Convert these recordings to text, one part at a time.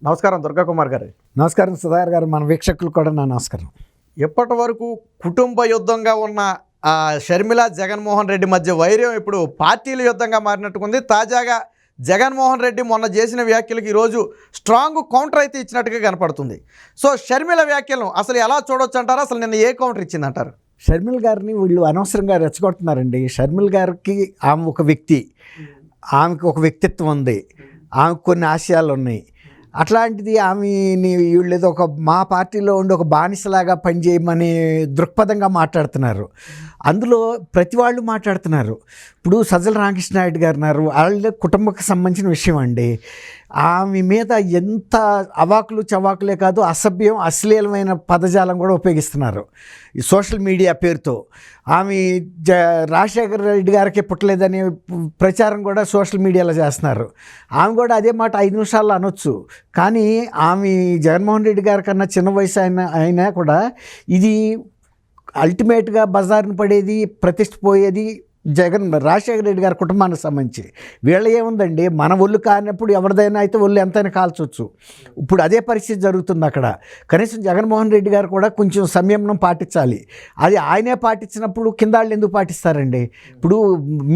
నమస్కారం దుర్గా కుమార్ గారు. నమస్కారం సుధాకర్ గారు, మన వీక్షకులు కూడా నా నమస్కారం. ఎప్పటి వరకు కుటుంబ యుద్ధంగా ఉన్న షర్మిల జగన్మోహన్ రెడ్డి మధ్య వైర్యం ఇప్పుడు పార్టీల యుద్ధంగా మారినట్టుకుంది. తాజాగా జగన్మోహన్ రెడ్డి మొన్న చేసిన వ్యాఖ్యలకు ఈరోజు స్ట్రాంగ్ కౌంటర్ అయితే ఇచ్చినట్టుగా కనపడుతుంది. సో షర్మిల వ్యాఖ్యలను అసలు ఎలా చూడొచ్చు అంటారు? అసలు నిన్న ఏ కౌంటర్ ఇచ్చిందంటారు? షర్మిల గారిని వీళ్ళు అనవసరంగా రెచ్చగొడుతున్నారండి. షర్మిల గారికి ఆమె ఒక వ్యక్తి, ఆమెకు ఒక వ్యక్తిత్వం ఉంది, ఆమెకు కొన్ని ఆశయాలు ఉన్నాయి. అట్లాంటిది ఆమెని వీళ్ళు ఏదో ఒక మా పార్టీలో ఉండి ఒక బానిసలాగా పనిచేయమని దృక్పథంగా మాట్లాడుతున్నారు. అందులో ప్రతి వాళ్ళు మాట్లాడుతున్నారు. ఇప్పుడు సజ్జల రామకృష్ణారెడ్డి గారు ఉన్నారు, వాళ్ళ కుటుంబకు సంబంధించిన విషయం అండి. ఆమె మీద ఎంత అవాకులు చవాకులే కాదు, అసభ్యం అశ్లీలమైన పదజాలం కూడా ఉపయోగిస్తున్నారు ఈ సోషల్ మీడియా పేరుతో. ఆమె రాజశేఖర రెడ్డి గారికి పుట్టలేదనే ప్రచారం కూడా సోషల్ మీడియాలో చేస్తున్నారు. ఆమె కూడా అదే మాట 5 నిమిషాల్లో అనొచ్చు. కానీ ఆమె జగన్మోహన్ రెడ్డి గారి కన్నా చిన్న వయసు అయినా కూడా ఇది అల్టిమేట్గా బజారును పడేది, ప్రతిష్ట పోయేది రాజశేఖర రెడ్డి గారి కుటుంబానికి సంబంధించి. వీళ్ళ ఏముందండి, మన ఒళ్ళు కానప్పుడు ఎవరిదైనా అయితే ఒళ్ళు ఎంతైనా కాల్చొచ్చు. ఇప్పుడు అదే పరిస్థితి జరుగుతుంది అక్కడ. కనీసం జగన్మోహన్ రెడ్డి గారు కూడా కొంచెం సంయమనం పాటించాలి. అది ఆయనే పాటించినప్పుడు కింద వాళ్ళు ఎందుకు పాటిస్తారండి? ఇప్పుడు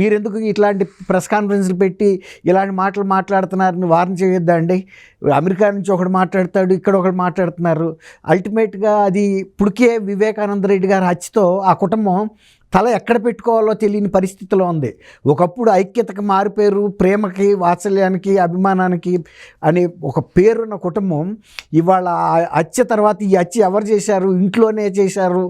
మీరెందుకు ఇట్లాంటి ప్రెస్ కాన్ఫరెన్స్లు పెట్టి ఇలాంటి మాటలు మాట్లాడుతున్నారని వార్న్ చేయొద్దా అండి? అమెరికా నుంచి ఒకడు మాట్లాడతాడు, ఇక్కడ ఒకడు మాట్లాడుతున్నారు. అల్టిమేట్గా అది ఇప్పటికే వివేకానంద రెడ్డి గారి హత్యతో ఆ కుటుంబం తల ఎక్కడ పెట్టుకోవాలో తెలియని పరిస్థితిలో ఉంది. ఒకప్పుడు ఐక్యతకి మారిపోయారు, ప్రేమకి, వాత్సల్యానికి, అభిమానానికి అని ఒక పేరున్న కుటుంబం ఇవాళ హత్య తర్వాత ఈ హత్య ఎవరు చేశారు? ఇంట్లోనే చేశారు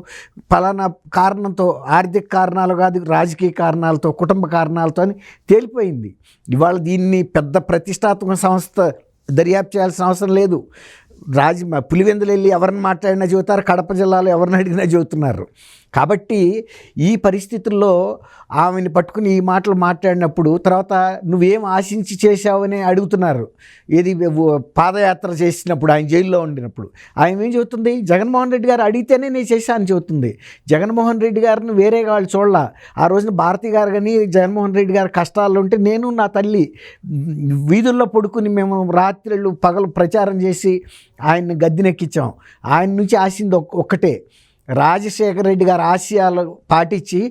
ఫలానా కారణంతో, ఆర్థిక కారణాలు కాదు, రాజకీయ కారణాలతో, కుటుంబ కారణాలతో అని తేలిపోయింది. ఇవాళ దీన్ని పెద్ద ప్రతిష్టాత్మక సంస్థ దర్యాప్తు చేయాల్సిన అవసరం లేదు. పులివెందులు వెళ్ళి ఎవరిని మాట్లాడినా చెబుతారు, కడప జిల్లాలో ఎవరిని అడిగినా చెబుతున్నారు. కాబట్టి ఈ పరిస్థితుల్లో ఆమెను పట్టుకుని ఈ మాటలు మాట్లాడినప్పుడు తర్వాత నువ్వేం ఆశించి చేశావని అడుగుతున్నారు. ఏది పాదయాత్ర చేసినప్పుడు ఆయన జైల్లో ఉండినప్పుడు ఆయన ఏం చెబుతుంది? జగన్మోహన్ రెడ్డి గారు అడిగితేనే నేను చేశాను చెబుతుంది. జగన్మోహన్ రెడ్డి గారిని వేరేగా వాళ్ళు చూడాల. ఆ రోజున భారతి గారు కానీ జగన్మోహన్ రెడ్డి గారి కష్టాల్లో ఉంటే నేను నా తల్లి వీధుల్లో పడుకుని మేము రాత్రులు పగలు ప్రచారం చేసి ఆయన్ని గద్దెనెక్కించాం. ఆయన నుంచి ఆశింది ఒక్కటే, రాజశేఖర రెడ్డి గారి ఆశయాలు పాటించి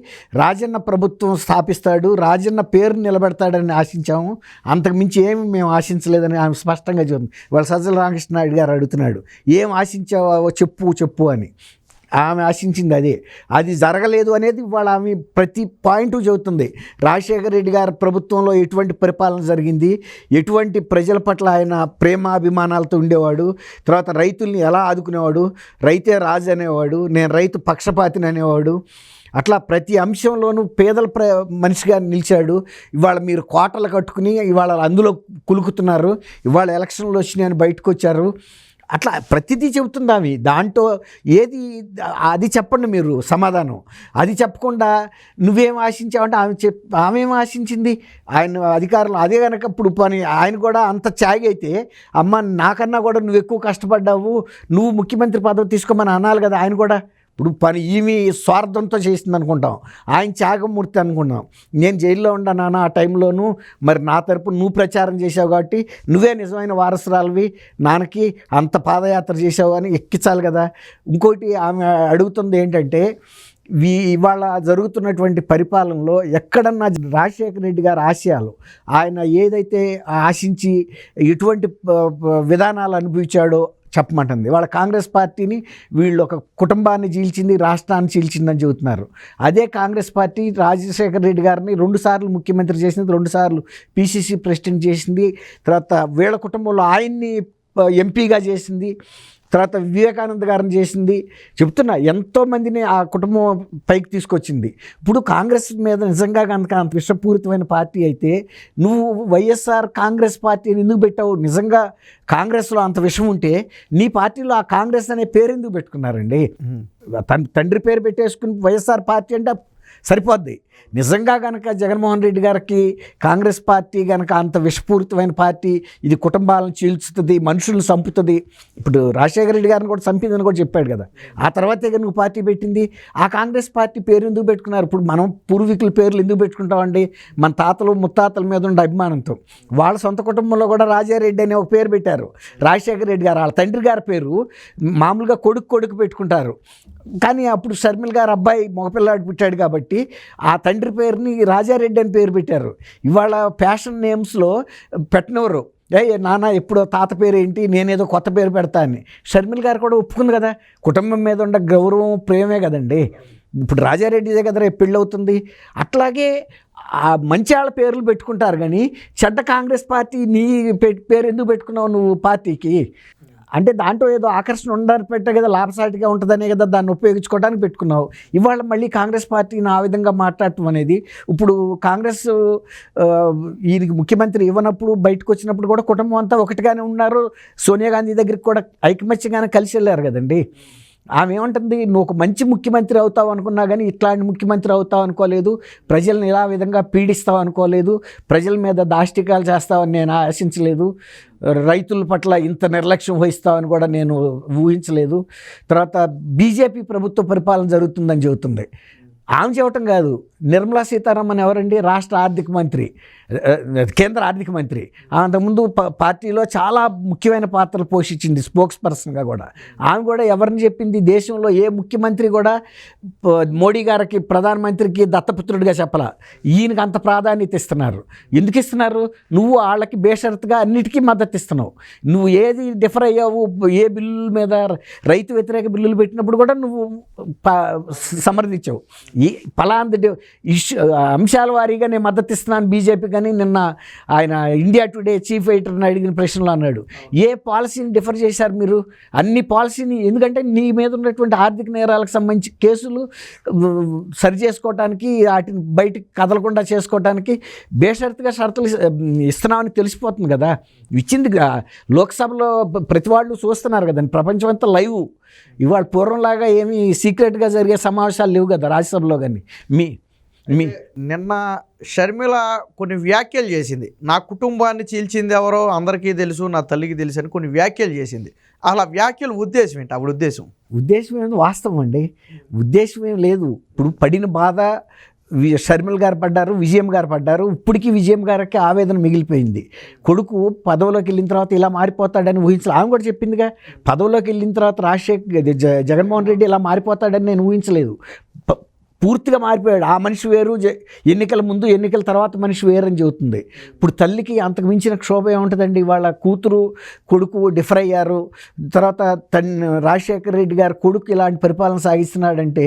రాజన్న ప్రభుత్వం స్థాపిస్తాడు, రాజన్న పేరు నిలబెడతాడని ఆశించాము. అంతకుమించి ఏమి మేము ఆశించలేదని ఆమె స్పష్టంగా చెప్తుంది. వాళ్ళ సజ్జల రామకృష్ణారెడ్డి గారు అడుగుతున్నాడు, ఏం ఆశించావో చెప్పు అని. ఆమె ఆశించింది అదే. అది జరగలేదు అనేది ఇవాళ ఆమె ప్రతి పాయింట్ చెబుతుంది. రాజశేఖర రెడ్డి గారి ప్రభుత్వంలో ఎటువంటి పరిపాలన జరిగింది, ఎటువంటి ప్రజల పట్ల ఆయన ప్రేమాభిమానాలతో ఉండేవాడు, తర్వాత రైతుల్ని ఎలా ఆదుకునేవాడు, రైతే రాజు అనేవాడు, నేను రైతు పక్షపాతిని అనేవాడు. అట్లా ప్రతి అంశంలోనూ పేదల మనిషిగా నిలిచాడు. ఇవాళ మీరు కోటలు కట్టుకుని ఇవాళ అందులో కులుకుతున్నారు. ఇవాళ ఎలక్షన్లు వచ్చినాయని బయటకు వచ్చారు. అట్లా ప్రతిదీ చెబుతుంది ఆమె. దాంట్లో ఏది అది చెప్పండి మీరు సమాధానం. అది చెప్పకుండా నువ్వేం ఆశించావంటే ఆమె ఏం ఆశించింది? ఆయన అధికారులు అదే కనుక ఇప్పుడు పని ఆయన కూడా అంత త్యాగైతే, అమ్మ నాకన్నా కూడా నువ్వు ఎక్కువ కష్టపడ్డావు, నువ్వు ముఖ్యమంత్రి పదవి తీసుకోమని అనాలి కదా ఆయన కూడా. ఇప్పుడు పని ఈమె స్వార్థంతో చేసింది అనుకుంటాం, ఆయన త్యాగమూర్తి అనుకుంటాం. నేను జైల్లో ఉన్నాను ఆ టైంలోనూ, మరి నా తరపు నువ్వు ప్రచారం చేసావు కాబట్టి నువ్వే నిజమైన వారసురాలివి, నాన్నకి అంత పాదయాత్ర చేసావు అని ఎక్కించాలి కదా. ఇంకోటి ఆమె అడుగుతుంది ఏంటంటే, ఇవాళ జరుగుతున్నటువంటి పరిపాలనలో ఎక్కడన్నా రాజశేఖర రెడ్డి గారి ఆశయాలు, ఆయన ఏదైతే ఆశించి ఎటువంటి విధానాలు అనుభవించాడో చెప్పమంటుంది. వాళ్ళ కాంగ్రెస్ పార్టీని వీళ్ళు ఒక కుటుంబాన్ని చీల్చింది, రాష్ట్రాన్ని చీల్చిందని చెబుతున్నారు. అదే కాంగ్రెస్ పార్టీ రాజశేఖర రెడ్డి గారిని 2 సార్లు ముఖ్యమంత్రి చేసింది, 2 సార్లు పిసిసి ప్రెసిడెంట్ చేసింది, తర్వాత వీళ్ళ కుటుంబంలో ఆయన్ని ఎంపీగా చేసింది, తర్వాత వివేకానంద గారిని చేసింది. చెప్తున్నా ఎంతోమందిని ఆ కుటుంబం పైకి తీసుకొచ్చింది. ఇప్పుడు కాంగ్రెస్ మీద నిజంగా కనుక అంత విషపూరితమైన పార్టీ అయితే నువ్వు వైఎస్ఆర్ కాంగ్రెస్ పార్టీని ఎందుకు పెట్టావు? నిజంగా కాంగ్రెస్లో అంత విషం ఉంటే నీ పార్టీలో ఆ కాంగ్రెస్ అనే పేరు ఎందుకు పెట్టుకున్నారండి? తండ్రి పేరు పెట్టేసుకుని వైఎస్ఆర్ పార్టీ అంటే సరిపోద్ది. నిజంగా కనుక జగన్మోహన్ రెడ్డి గారికి కాంగ్రెస్ పార్టీ కనుక అంత విషపూరితమైన పార్టీ, ఇది కుటుంబాలను చీల్చుతుంది, మనుషులను చంపుతుంది. ఇప్పుడు రాజశేఖర రెడ్డి గారిని కూడా చంపిందని కూడా చెప్పాడు కదా. ఆ తర్వాతే కనుక పార్టీ పెట్టింది. ఆ కాంగ్రెస్ పార్టీ పేరు ఎందుకు పెట్టుకున్నారు? ఇప్పుడు మనం పూర్వీకుల పేర్లు ఎందుకు పెట్టుకుంటామండి? మన తాతలు ముత్తాతల మీద ఉండే అభిమానంతో. వాళ్ళ సొంత కుటుంబంలో కూడా రాజారెడ్డి అనే ఒక పేరు పెట్టారు. రాజశేఖర రెడ్డి గారు వాళ్ళ తండ్రి గారి పేరు మామూలుగా కొడుకు పెట్టుకుంటారు. కానీ అప్పుడు షర్మిల గారు అబ్బాయి మగపిల్లాడు పుట్టాడు కాబట్టి ఆ తండ్రి పేరుని రాజారెడ్డి అని పేరు పెట్టారు. ఇవాళ ఫ్యాషన్ నేమ్స్లో పెట్టినవారు, నాన్న ఎప్పుడో తాత పేరు ఏంటి, నేనేదో కొత్త పేరు పెడతా అని. షర్మిల గారు కూడా ఒప్పుకుంది కదా. కుటుంబం మీద ఉన్న గౌరవం, ప్రేమే కదండి. ఇప్పుడు రాజారెడ్డిదే కదా రేపు పెళ్ళి అవుతుంది. అట్లాగే ఆ మంచి వాళ్ళ పేర్లు పెట్టుకుంటారు కానీ చెడ్డ కాంగ్రెస్ పార్టీ నీ పేరు ఎందుకు పెట్టుకున్నావు నువ్వు పార్టీకి? అంటే దాంట్లో ఏదో ఆకర్షణ ఉండాలి పెట్టే కదా, లాభసాటిగా ఉంటుందనే కదా దాన్ని ఉపయోగించుకోవడానికి పెట్టుకున్నావు. ఇవాళ మళ్ళీ కాంగ్రెస్ పార్టీని ఆ విధంగా మాట్లాడటం అనేది, ఇప్పుడు కాంగ్రెస్ ఈయనకి ముఖ్యమంత్రి ఇవ్వనప్పుడు బయటకు వచ్చినప్పుడు కూడా కుటుంబం అంతా ఒకటిగానే ఉన్నారు. సోనియా గాంధీ దగ్గరికి కూడా ఐకమత్యంగానే కలిసి వెళ్ళారు కదండి. ఆమె ఏమంటుంది, నువ్వు ఒక మంచి ముఖ్యమంత్రి అవుతావు అనుకున్నా కానీ ఇట్లాంటి ముఖ్యమంత్రి అవుతావు అనుకోలేదు, ప్రజల్ని ఇలా విధంగా పీడిస్తావు అనుకోలేదు, ప్రజల మీద దాష్టికాలు చేస్తావని నేను ఆశించలేదు, రైతుల పట్ల ఇంత నిర్లక్ష్యం వహిస్తావని కూడా నేను ఊహించలేదు. తర్వాత బీజేపీ ప్రభుత్వ పరిపాలన జరుగుతుందని చెబుతుంది. ఆమె చెప్పటం కాదు, నిర్మలా సీతారామన్ ఎవరండి? రాష్ట్ర ఆర్థిక మంత్రి, కేంద్ర ఆర్థిక మంత్రి. అంతకుముందు పార్టీలో చాలా ముఖ్యమైన పాత్రలు పోషించింది, స్పోక్స్ పర్సన్గా కూడా. ఆమె కూడా ఎవరిని చెప్పింది? దేశంలో ఏ ముఖ్యమంత్రి కూడా మోడీ గారికి, ప్రధానమంత్రికి దత్తపుత్రుడిగా చెప్పాల. ఈయనకి అంత ప్రాధాన్యత ఇస్తున్నారు. ఎందుకు ఇస్తున్నారు? నువ్వు వాళ్ళకి బేషరతుగా అన్నిటికీ మద్దతు ఇస్తున్నావు. నువ్వు ఏది డిఫర్ అయ్యావు? ఏ బిల్లుల మీద, రైతు వ్యతిరేక బిల్లులు పెట్టినప్పుడు కూడా నువ్వు సమర్థించావు. ఈ ఫలాంటి అంశాల వారీగా నేను మద్దతు ఇస్తున్నాను బీజేపీ. కానీ నిన్న ఆయన ఇండియా టుడే చీఫ్ ఎడిటర్ని అడిగిన ప్రశ్నలో అన్నాడు, ఏ పాలసీని డిఫర్ చేశారు మీరు? అన్ని పాలసీని, ఎందుకంటే నీ మీద ఉన్నటువంటి ఆర్థిక నేరాలకు సంబంధించి కేసులు సరి చేసుకోవటానికి, వాటిని బయటికి కదలకుండా చేసుకోవటానికి బేషరతుగా షరతులు ఇస్తున్నామని తెలిసిపోతుంది కదా. ఇచ్చింది లోక్సభలో ప్రతి వాళ్ళు చూస్తున్నారు కదండి, ప్రపంచం అంతా లైవ్. ఇవాళ పూర్వంలాగా ఏమీ సీక్రెట్గా జరిగే సమావేశాలు లేవు కదా రాజ్యసభలో. కానీ నిన్న షర్మిల కొన్ని వ్యాఖ్యలు చేసింది. నా కుటుంబాన్ని చీల్చింది ఎవరో అందరికీ తెలుసు, నా తల్లికి తెలుసు అని కొన్ని వ్యాఖ్యలు చేసింది. అలా వ్యాఖ్యలు ఉద్దేశం ఏంటి? ఆవిడ ఉద్దేశం ఏమి వాస్తవం అండి, ఉద్దేశం ఏం లేదు. ఇప్పుడు పడిన బాధ షర్మిల గారు పడ్డారు, విజయం గారు పడ్డారు. ఇప్పటికీ విజయం గారికి ఆవేదన మిగిలిపోయింది. కొడుకు పదవిలోకి వెళ్ళిన తర్వాత ఇలా మారిపోతాడని ఊహించలే. ఆమె కూడా చెప్పిందిగా, పదవిలోకి వెళ్ళిన తర్వాత జగన్మోహన్ రెడ్డి ఇలా మారిపోతాడని నేను ఊహించలేదు. పూర్తిగా మారిపోయాడు. ఆ మనిషి వేరు, ఎన్నికల ముందు ఎన్నికల తర్వాత మనిషి వేరని చెబుతుంది. ఇప్పుడు తల్లికి అంతకు మించిన క్షోభ ఏముంటుందండి? వాళ్ళ కూతురు కొడుకు డిఫర్ అయ్యారు. తర్వాత రాజశేఖర రెడ్డి గారు కొడుకు ఇలాంటి పరిపాలన సాగిస్తున్నాడంటే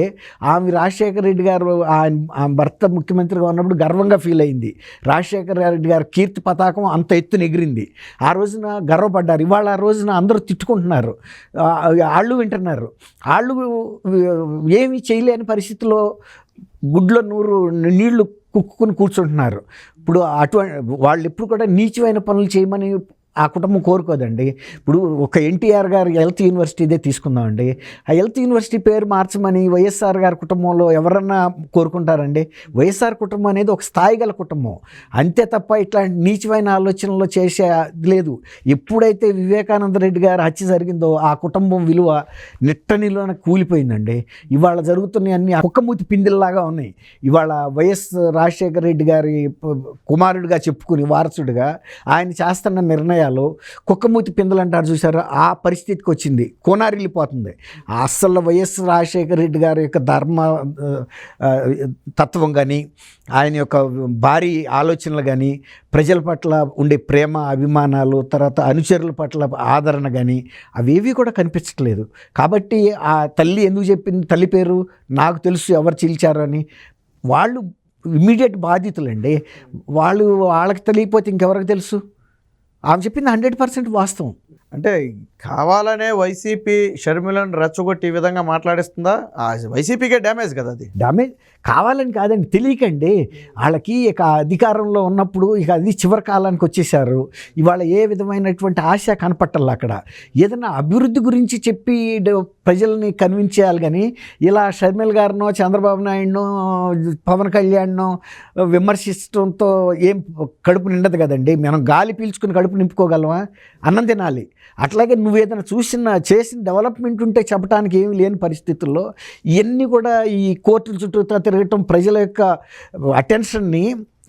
ఆమె రాజశేఖర రెడ్డి గారు ఆమె భర్త ముఖ్యమంత్రిగా ఉన్నప్పుడు గర్వంగా ఫీల్ అయింది. రాజశేఖర రెడ్డి గారి కీర్తి పతాకం అంత ఎత్తున ఎగిరింది. ఆ రోజున గర్వపడ్డారు. ఇవాళ ఆ రోజున అందరూ తిట్టుకుంటున్నారు, వాళ్ళు వింటున్నారు. వాళ్ళు ఏమీ చేయలేని పరిస్థితిలో గుడ్లో నీళ్లు కుక్కుని కూర్చుంటున్నారు. ఇప్పుడు వాళ్ళు ఎప్పుడు కూడా నీచమైన పనులు చేయమని ఆ కుటుంబం కోరుకోదండి. ఇప్పుడు ఒక ఎన్టీఆర్ గారు హెల్త్ యూనివర్సిటీదే తీసుకుందామండి. ఆ హెల్త్ యూనివర్సిటీ పేరు మార్చమని వైఎస్ఆర్ గారి కుటుంబంలో ఎవరన్నా కోరుకుంటారండి? వైఎస్ఆర్ కుటుంబం అనేది ఒక స్థాయి గల కుటుంబం అంతే తప్ప ఇట్లాంటి నీచమైన ఆలోచనలు చేసే లేదు. ఎప్పుడైతే వివేకానంద రెడ్డి గారు హత్య జరిగిందో ఆ కుటుంబం విలువ నిట్టనిలోనే కూలిపోయిందండి. ఇవాళ జరుగుతున్న అన్ని కుక్కమూతి పిందిల్లాగా ఉన్నాయి. ఇవాళ వైఎస్ రాజశేఖర రెడ్డి గారి కుమారుడిగా చెప్పుకుని వారసుడిగా ఆయన చేస్తున్న నిర్ణయం కుక్కమూతి పిందలు అంటారు చూసారా, ఆ పరిస్థితికి వచ్చింది. కోనారిల్లిపోతుంది. అస్సలు వైఎస్ రాజశేఖర రెడ్డి గారి యొక్క ధర్మ తత్వం కానీ, ఆయన యొక్క భారీ ఆలోచనలు కానీ, ప్రజల పట్ల ఉండే ప్రేమ అభిమానాలు, తర్వాత అనుచరుల పట్ల ఆదరణ కానీ అవేవి కూడా కనిపించట్లేదు. కాబట్టి ఆ తల్లి ఎందుకు చెప్పింది తల్లి పేరు? నాకు తెలుసు ఎవరు చీల్చారు అని. వాళ్ళు ఇమ్మీడియట్ బాధితులండి. వాళ్ళకి తెలియకపోతే ఇంకెవరికి తెలుసు? ఆమె చెప్పింది 100% వాస్తవం. అంటే కావాలనే వైసీపీ షర్మిలను రెచ్చగొట్టి ఈ విధంగా మాట్లాడిస్తుందా? వైసీపీకే డ్యామేజ్ కదా అది. డ్యామేజ్ కావాలని కాదండి, తెలియకండి. వాళ్ళకి ఇక అధికారంలో ఉన్నప్పుడు ఇక అది చివరి కాలానికి వచ్చేసారు. ఇవాళ ఏ విధమైనటువంటి ఆశ కనపట్టాలి అక్కడ. ఏదైనా అభివృద్ధి గురించి చెప్పి ప్రజల్ని కన్విన్స్ చేయాలి కానీ ఇలా షర్మిల గారినో చంద్రబాబు నాయుడునో పవన్ కళ్యాణ్నో విమర్శించడంతో ఏం కడుపు నిండదు కదండి. మనం గాలి పీల్చుకుని కడుపు నింపుకోగలమా? అన్నం తినాలి. అట్లాగే నువ్వు ఏదైనా చేసిన డెవలప్మెంట్ ఉంటే చెప్పడానికి ఏమీ లేని పరిస్థితుల్లో ఇవన్నీ కూడా ఈ కోర్టుల చుట్టూ తిరగటం ప్రజల యొక్క అటెన్షన్ని,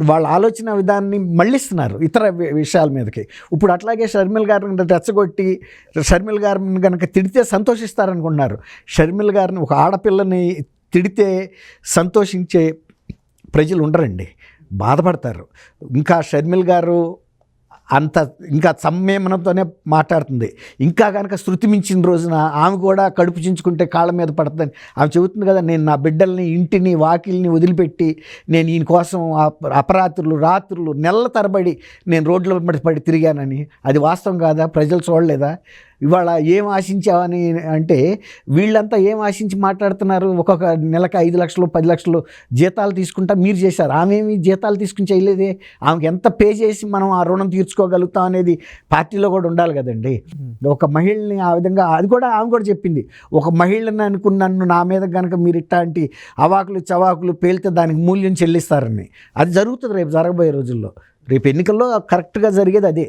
వాళ్ళ ఆలోచన విధానాన్ని మళ్ళిస్తున్నారు ఇతర విషయాల మీదకి. ఇప్పుడు అట్లాగే షర్మిల గారిని రెచ్చగొట్టి షర్మిల గారిని కనుక తిడితే సంతోషిస్తారనుకున్నారు. షర్మిల గారిని, ఒక ఆడపిల్లని తిడితే సంతోషించే ప్రజలు ఉండరండి, బాధపడతారు. ఇంకా షర్మిల గారు అంత ఇంకా సంయమనంతోనే మాట్లాడుతుంది. ఇంకా కనుక శృతి మించిన రోజున ఆమె కూడా కడుపు చించుకుంటే కాళ్ళ మీద పడుతుందని ఆమె చెబుతుంది కదా. నేను నా బిడ్డల్ని, ఇంటిని, వాకిల్ని వదిలిపెట్టి నేను ఈయన కోసం అపరాత్రులు, రాత్రులు, నెలల తరబడి నేను రోడ్ల పడి తిరిగానని. అది వాస్తవం కాదా? ప్రజలు చూడలేదా? ఇవాళ ఏం ఆశించావని అంటే వీళ్ళంతా ఏం ఆశించి మాట్లాడుతున్నారు? ఒక్కొక్క నెలకు 5 లక్షలు 10 లక్షలు జీతాలు తీసుకుంటా మీరు చేశారు. ఆమె ఏమి జీతాలు తీసుకుని చేయలేదే. ఆమెకి ఎంత పే చేసి మనం ఆ రుణం తీర్చుకోగలుగుతాం అనేది పార్టీలో కూడా ఉండాలి కదండి. ఒక మహిళని ఆ విధంగా, అది కూడా ఆమె కూడా చెప్పింది, ఒక మహిళని అనుకుని నన్ను నా మీద కనుక మీరు ఇట్లాంటి అవాకులు చవాకులు పేలితే దానికి మూల్యం చెల్లిస్తారని. అది జరుగుతుంది రేపు జరగబోయే రోజుల్లో. రేపు ఎన్నికల్లో కరెక్ట్గా జరిగేది అదే.